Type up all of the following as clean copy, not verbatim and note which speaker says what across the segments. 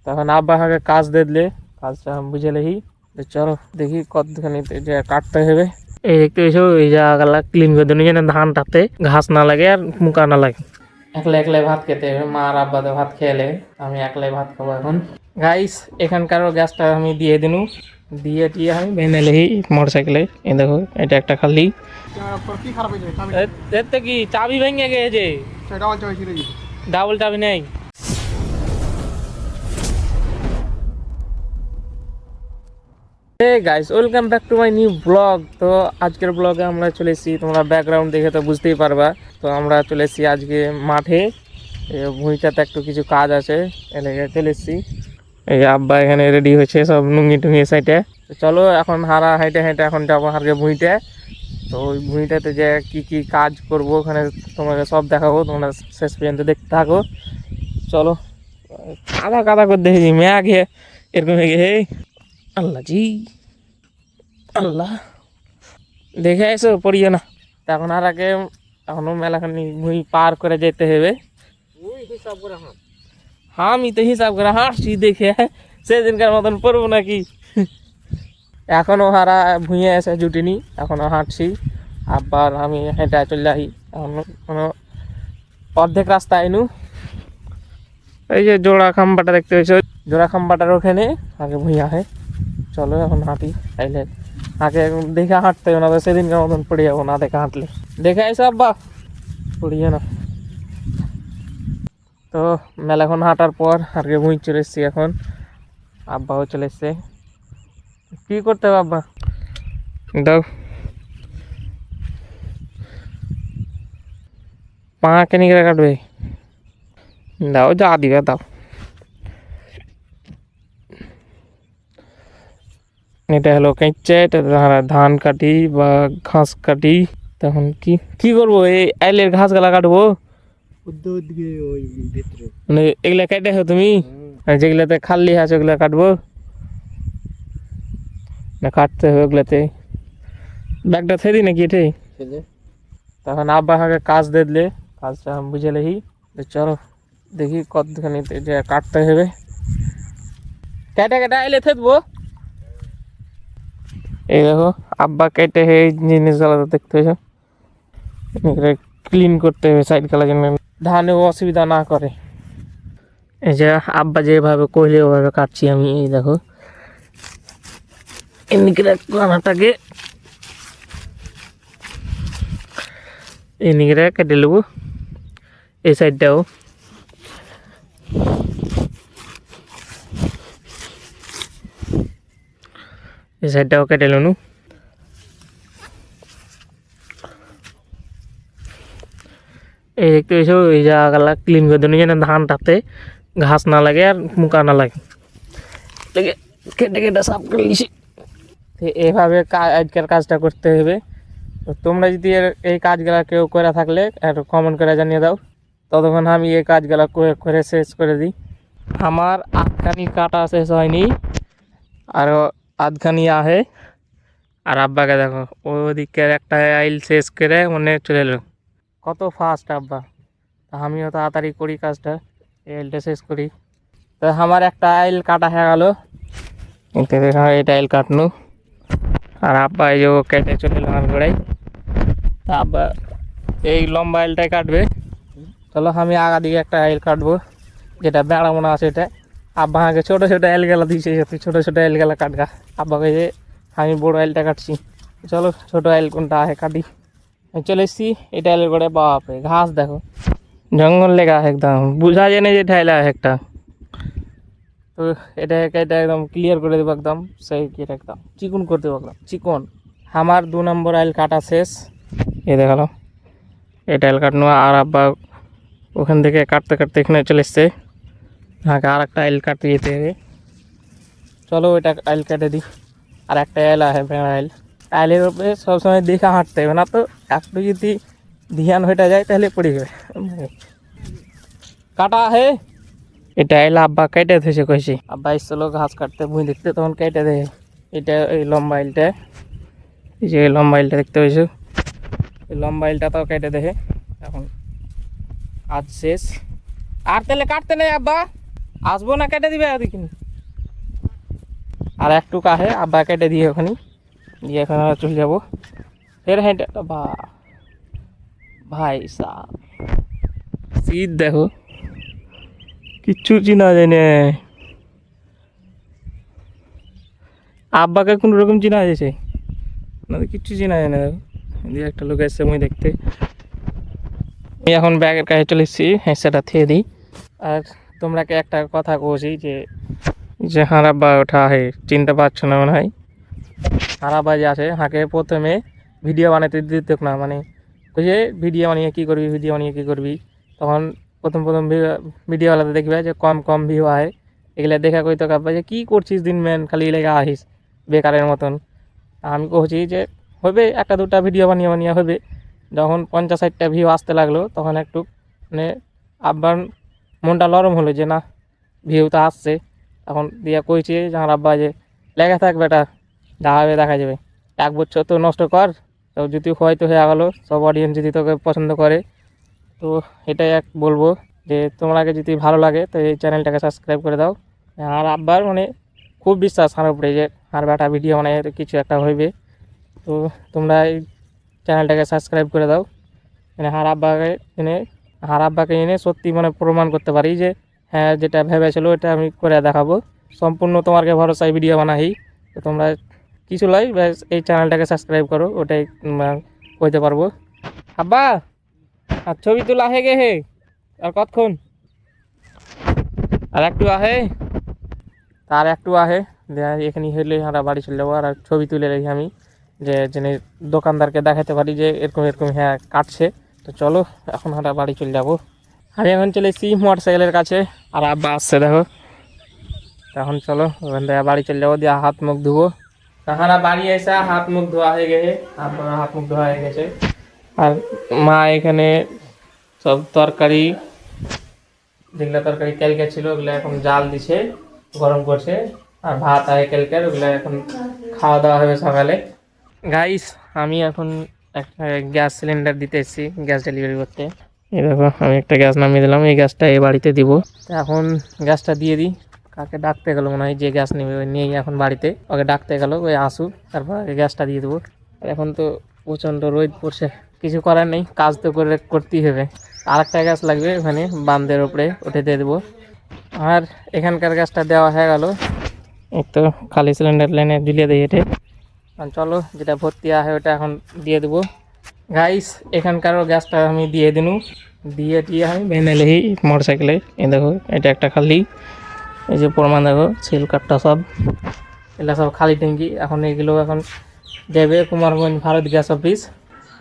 Speaker 1: তখন আব্বা আমাকে কাজ দিয়ে দিলে, কাজটা আমি বুঝে লেহি। চলো দেখি কতখানি যে কাটতে হবে। এই দেখতে এসো, এই জায়গাগুলা ক্লিন করে দেবো যেন ধানটাতে ঘাস না লাগে আর মুকা না লাগে। একলা একলাই ভাত খেতে হবে, মা আর আব্বা তো ভাত খেলে, আমি একলাই ভাত খাবো এখন। গাইস এখানকার গ্যাসটা আমি দিয়ে দিনু, দিয়ে আমি ভেনে লেহি মোটরসাইকেলে। এই দেখো এটা একটা খালি কি চাবি ভেঙে গেছে, ডাবল চাবি নেই। Guys welcome back to my new blog. তো আজকের ব্লগে আমরা চলে এসেছি, তোমরা ব্যাকগ্রাউন্ড দেখে তো বুঝতেই পারবা। তো আমরা চলে এসেছি আজকে মাঠে, ভুঁইটাতে একটু কিছু কাজ আছে, এলাকা চলে এসেছি। এই আব্বা এখানে রেডি হয়েছে সব নুঙ্গি টুঙ্গি সাইডে। তো চলো এখন হারা হাইটে হাইটে এখন যাবো হারকে ভুঁইটে। তো ওই ভুঁইটাতে যে কি কাজ করব ওখানে তোমাকে সব দেখাবো, তোমরা শেষ পর্যন্ত দেখতে থাকো। চলো কাদা কাদা করে দেখেছি মেয়া ঘে এরকম হয়ে গেছে। আল্লাহ জি আল্লাহ, দেখে এসো পড়িও না। এখন আর আগে এখনো মেলাখানি ভুঁই পার করে যেতে হবে। আমি তো হিসাব করে হাঁটছি, দেখে সেদিনকার মতন পড়বো নাকি। এখনো হারা ভুঁইয়ে এসে জুটিনি, এখনো হাঁটছি। আবার আমি হেঁটে চলে যাই, এখনো কোনো অর্ধেক রাস্তা আইনু। এই যে জোড়া খাম্বাটা দেখতে পেয়েছো, জোড়া খাম্বাটার ওখানে আগে ভুঁইয়া হয়। চলো এখন হাঁটি, তাইলে আগে দেখে হাঁটতে হবে না, সেদিনকার মতন পড়ে যাবো না দেখে হাঁটলে। দেখে আইসো আব্বা, পড়িয়ে না। তো মেলাখন হাঁটার পর আগে ভুঁই চলে এসছি, এখন আব্বাও চলে এসছে। কি করতে হবে আব্বা? দাও পা কেন করে কাটবে, দাও যা দিবে দাও। এটা হলো কেঁচে, এটা ধান কাটি বা ঘাস কাটি। তখন কি করবো, এই আইলের ঘাস গালা কাটবো মানে এগুলা কেটে তুমি, আর যেগুলাতে খালি আছে ওগুলা কাটবো না, কাটতে হবে ওগুলাতে। ব্যাগটা থেদি নাকি এটাই। তখন আব্বা আমাকে কাজ দিয়ে দিলে, কাজটা আমি বুঝে লেহি। চলো দেখি কতখানি যে কাটতে হবে। কেটে কেটে আইলে থেকবো। এই দেখো আব্বা কেটে এই জিনিসগুলো দেখতে হয়েছে, ক্লিন করতে হবে সাইড কালার জন্য ধানে অসুবিধা না করে। এই যে আব্বা যেভাবে কইলে ওভাবে কাটছি আমি। এই দেখো এমনি রানাটাকে এমনি কেটে নেবো, এই সাইডটাও। এই সাইডটাও কেটে নেবো। এই দেখতে পেয়েছো, এই জায়গাগুলা ক্লিন করে দেবো যেন ধানটাতে ঘাস না লাগে আর মুকা না লাগে। কেটে কেটে সাফ করে নিয়েছি। এইভাবে আজকের কাজটা করতে হবে। তো তোমরা যদি এই কাজগুলা কেউ করে থাকলে একটু কমেন্ট করে জানিয়ে দাও, ততক্ষণ আমি এই কাজগুলা করে শেষ করে দিই। আমার আধখানি কাটা শেষ হয়নি, আরও আধখানি আহে। আর আব্বাকে দেখো ওদিকের একটা আইল শেষ করে মনে চলে এলো। কত ফাস্ট আব্বা, আমিও তাড়াতাড়ি করি কাজটা, আইলটা শেষ করি। তো আমার একটা আইল কাটা হয়ে গেল, এটা আইল কাটনু। আর আব্বা এই যে কেটে চলে এলো আমার গোড়ায়। তা আব্বা এই লম্বা আইলটাই কাটবে। চলো আমি আগা দিকে একটা আইল কাটবো, যেটা বেড়া মনে আছে এটা। আব্বা আগে ছোটো ছোটো আইল গেলা দিয়েছে, ছোটো ছোটো আইল গেলা কাটগা। আব্বাকে যে আমি বড়ো আইলটা কাটছি। চলো ছোটো আইল কোনটা আহে কাটি। চলে এসছি এটা আইলের গোড়ায়। বাপরে ঘাস দেখো, জঙ্গল লেগা একদম, বুঝা যায় না যে ঠাইলা একটা। তো এটা একদম ক্লিয়ার করে দেবো, একদম সেই একদম চিকন করে দেবো, একদম চিকন। আমার 2 নম্বর আইল কাটা শেষ। এ দেখালো এটা আইল কাটনো। আর আব্বা ওখান থেকে কাটতে কাটতে এখানে চলে এসছে, আমাকে আর একটা আইল কাটতে যেতে হবে। চলো ওইটা আইল কেটে দিই। আর একটা আইল আছে ভেড়া আইল। আইলের উপরে সবসময় দেখে হাঁটতে হবে, না তো একটু যদি ধ্যান হয়ে যায় তাহলে পড়ে যাবে। কাটা হে এটা আইল আব্বা কেটে থেছে কইছি। আব্বা এসেছিল ঘাস কাটতে ভুঁই দেখতে, তখন কেটে দেয়। এটা এই লম্বা আইলটা, এই যে লম্বা আইলটা দেখতে পেয়েছো, এই লম্বা আইলটা তাও কেটে দেখে। এখন আজ শেষ, আর তাহলে কাটতে নেই আব্বা। আসবো না কেটে দিবে দেখিনি। আর একটু কাহে আব্বা কেটে দিয়ে ওখানে দিয়ে এখন চলে যাবো ফের হেঁটে। বা ভাই সাহ শীত দেখো কিচ্ছু চিনা যায় না। আব্বাকে কোনো রকম চিনা যাচ্ছে না, কিচ্ছু চিনা যায় না। দেখো দিয়ে একটা লোক এসছে মই দেখতে। আমি এখন ব্যাগের কাছে চলে এসেছি, সেটা থিয়ে দিই। আর তোমরাকে একটা কথা কইছি যে হার আব্বা ওঠা হে চিনতে পারছো না মনে হয়। হার আব্বা যে আছে হাঁকে প্রথমে ভিডিও বানাতে দিত না, মানে ওই যে ভিডিও বানিয়ে কী করবি, ভিডিও বানিয়ে কী করবি, তখন প্রথম ভিডিওওয়ালাতে দেখবে যে কম কম ভিউ হয়। এগুলো দেখা কই তো কাব্বা যে কী করছিস দিন ম্যান, খালি লেগে আহিস বেকারের মতন। আমি কইছি যে হবে একটা দুটা ভিডিও বানিয়ে বানিয়ে হবে। যখন 50-60টা ভিউ আসতে লাগলো তখন একটু মানে আব্বার মনটা নরম হলো যে না ভিউ তো আসছে। এখন দিয়ে কইছি যে আমার আব্বা যে লেগে থাক বেটা, যা হবে দেখা যাবে, 1 বছর তো নষ্ট কর, তো যদি হয়তো হয়ে গেলো, সব অডিয়েন্স যদি তোকে পছন্দ করে। তো এটাই বলবো যে তোমাকে যদি ভালো লাগে তো এই চ্যানেলটাকে সাবস্ক্রাইব করে দাও। আর আব্বার মানে খুব বিশ্বাস আমার উপরে যে আর বেটা ভিডিও মানে কিছু একটা হইবে। তো তোমরা এই চ্যানেলটাকে সাবস্ক্রাইব করে দাও, মানে হার আব্বাকে এনে সত্যি মানে প্রমাণ করতে পারি যে হ্যাঁ যেটা ভেবেছিল ওটা আমি করে দেখাবো। সম্পূর্ণ তোমাকে ভরসায় ভিডিও বানাই। তো তোমরা কিছু লয় ব্যাস এই চ্যানেলটাকে সাবস্ক্রাইব করো, ওটাই কইতে পারবো। আব্বা আর ছবি তোলা হে গে হে আর কতক্ষণ, আর একটু আহে, তার একটু আহে এখানে হইলে আমরা বাড়ি চলে যাবো। আর ছবি তুলে রেখে আমি যে যিনি দোকানদারকে দেখাতে পারি যে এরকম এরকম হ্যাঁ কাটছে। তো চলো এখন আমরা বাড়ি চলে যাবো। আমি এখন চলে এসেছি মোটরসাইকেলের কাছে, আর আব্বা আসছে দেখো। তখন চলো ওখান থেকে বাড়ি চলে যাবো, দিয়ে হাত মুখ ধুবো। তাহারা বাড়ি এসে হাত মুখ ধোয়া হয়ে গেছে, আব্বার হাত মুখ ধোয়া হয়ে গেছে। আর মা এখানে সব তরকারি যেগুলো তরকারি ক্যালকে ছিল ওগুলো এখন জাল দিছে, গরম করছে। আর ভাত আর ক্যালকের ওগুলো এখন খাওয়া দাওয়া হবে সকালে। গাইস আমি এখন একটা গ্যাস সিলিন্ডার দিতে এসেছি গ্যাস ডেলিভারি করতে। এই দেখো আমি একটা গ্যাস নামিয়ে দিলাম, এই গ্যাসটা এই বাড়িতে দিব। তো এখন গ্যাসটা দিয়ে দিই। কাকে ডাকতে গেলো মনে হয়, যে গ্যাস নেবে ওই নিয়েই এখন বাড়িতে, ওকে ডাকতে গেলো, ওই আসুক তারপর গ্যাসটা দিয়ে দেবো। আর এখন তো প্রচণ্ড রোদ পড়ছে, কিছু করার নেই, কাজ তো করতেই হবে। আর একটা গ্যাস লাগবে ওখানে বান্ধের উপরে, ওঠে দিয়ে দেবো। আর এখানকার গ্যাসটা দেওয়া হয়ে গেল, এই তো খালি সিলিন্ডার লাইনে ঝুলিয়ে দিই এটে। চলো যেটা ভর্তি আছে ওটা এখন দিয়ে দেবো। গাইস এখানকারও গ্যাসটা আমি দিয়ে দিনু, দিয়ে আমি ভেনে লেহি মোটরসাইকেলে। এই দেখো এটা একটা খালি, এই যে প্রমাণ দেখো সিল কার্ডটা সব, এগুলো সব খালি ট্যাঙ্কি। এখন এগুলো এখন দেবে কুমারগঞ্জ ভারত গ্যাস অফিস।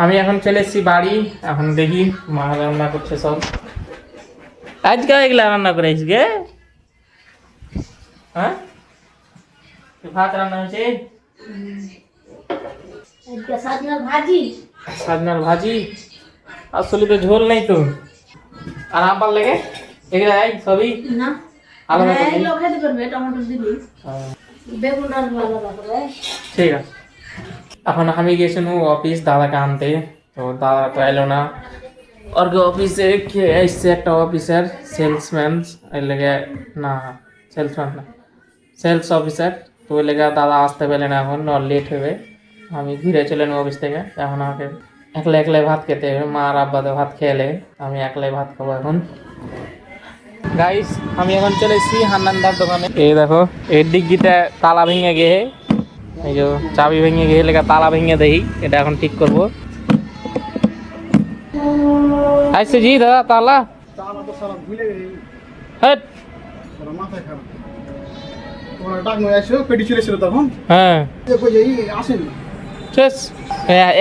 Speaker 1: আমি এখন চলে এসেছি বাড়ি, এখন দেখি মা রান্না করছে সব। আজকে এগুলা রান্না করেছিস গে? হ্যাঁ ভাত রান্না হয়েছে, সাজনার ভাজি, আসলে তো ঝোল নেই তো। আর আবার লেগে এগুলা সবই আলাদা ঠিক আছে। এখন আমি গেছিলাম অফিস দাদাকে আনতে, তো দাদা তো এলো না। और অফিসে এসছে একটা অফিসার সেলসম্যান, এর লেগে না সেলসম্যান না সেলস অফিসার। তো ওই লেগে দাদা আসতে পেলে না, এখন লেট হবে। আমি ঘুরে চলে অফিস থেকে, এখন আমাকে একলাই ভাত খেতে হবে। মা আর আব্বা তো ভাত খেলে, আমি একলাই ভাত খাবো এখন। গাইস আমি এখন চলে এসেছি হান্নানদার দোকানে। এই দেখো এর ডিগ্গিটা তালা ভেঙে গিয়ে, এই যে চাবি ভেঙে গিয়ে লেগে তালা ভেঙে দেই, এটা এখন ঠিক করবো। আইসে জি দাদা তালা হ্যাঁ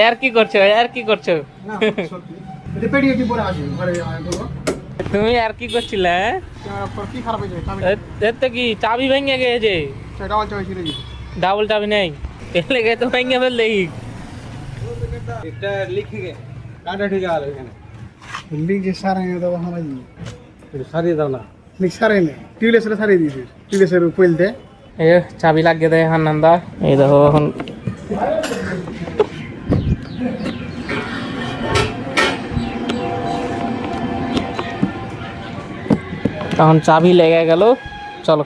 Speaker 1: আর কি করছো, আর কি করছো তুমি, আর কি করছিলে? কি চাবি ভেঙে গেছে, ডাবল চাবি নেই, এলে গে তো ভেঙে ফেললে
Speaker 2: সারিয়ে দাও না, সারে নেই টিউলেসের সারিয়ে দিয়েছি, টিউলেসের পইলতে
Speaker 1: চাবি লাগিয়ে দেয় হান্নানদা। এই দেখো এখন তখন চাবি লেগে গেল, চলো।